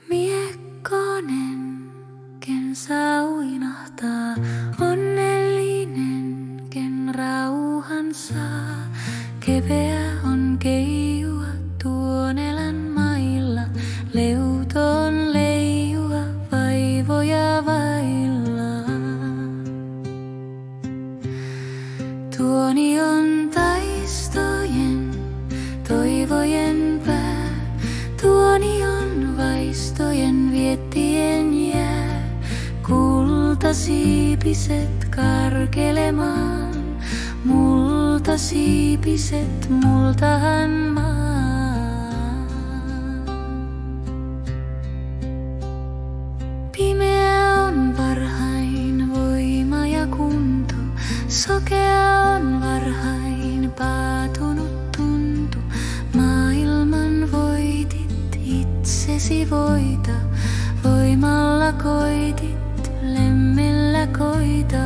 Miekkonen, ken sauinahtaa, onnellinen, ken rauhan saa. Keveä on keijua tuonelän mailla, leutoon leijua vaivoja vailla. Tuoni on taistojen, toivojen pää, tuoni on vaistojen viettien jää. Kultasiipiset karkelemaan, multasiipiset multahan maan. Pimeä on parhain voima ja kunto, sokea on varhain paatunut tuntu. Maailman voitit, itsesi voita, voimalla koitit, lemmellä koita.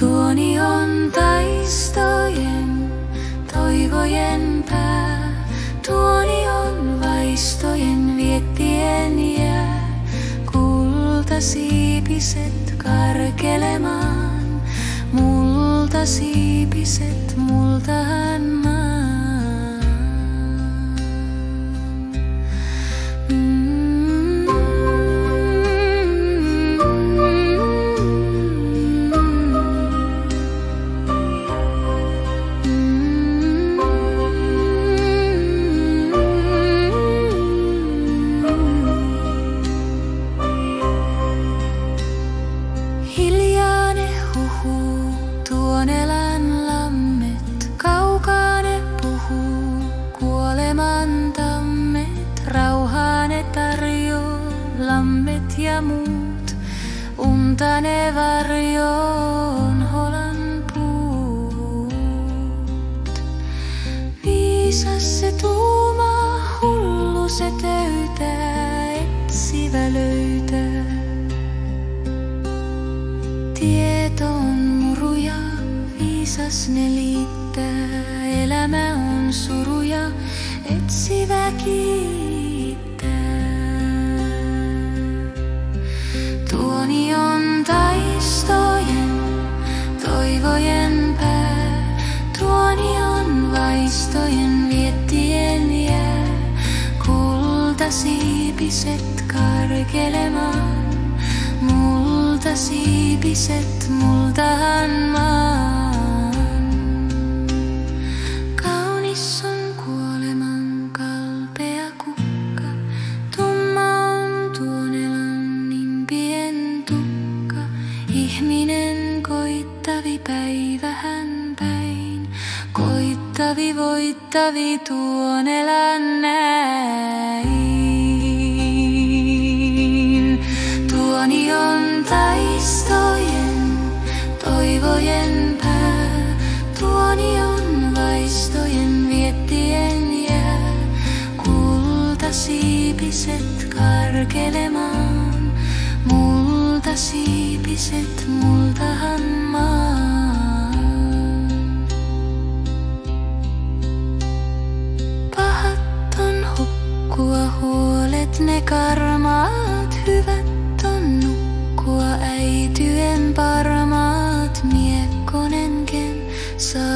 Tuoni on taistojen, toivojen pää, tuoni on vaistojen viettien jää. Kultasiipiset karkelemaan, multasiipiset multahan maan. Hiljaane huhuu tuonelän lammet, kaukaane puhuu kuoleman tammet. Rauhaane tarjoo lammet ja muut, unta ne varjoon holan puut. Viisas se tuumaa, hullu se töytää, etsivä löytää. Tieto on muruja, viisas ne liittää. Elämä on suruja, etsivä kiittää. Tuoni on taistojen, toivojen pää. Tuoni on vaistojen viettien jää. Kultasiipiset karkelemaan, multasiipiset multahan maan. Kaunis on kuoleman kalpea kukka, tumma on tuonelän impien tukka. Ihminen koittavi päivähän päin, koittavi voittavi tuonelän näin. Tuoni on taistojen, toivojen pää, tuoni on vaistojen viettien jää. Kultasiipiset karkelemaan, multasiipiset multahan maan. Pahat on hukkua, huolet ne karmaat, hyvät on nukkua äityen parmaat. Miekkonen ken saa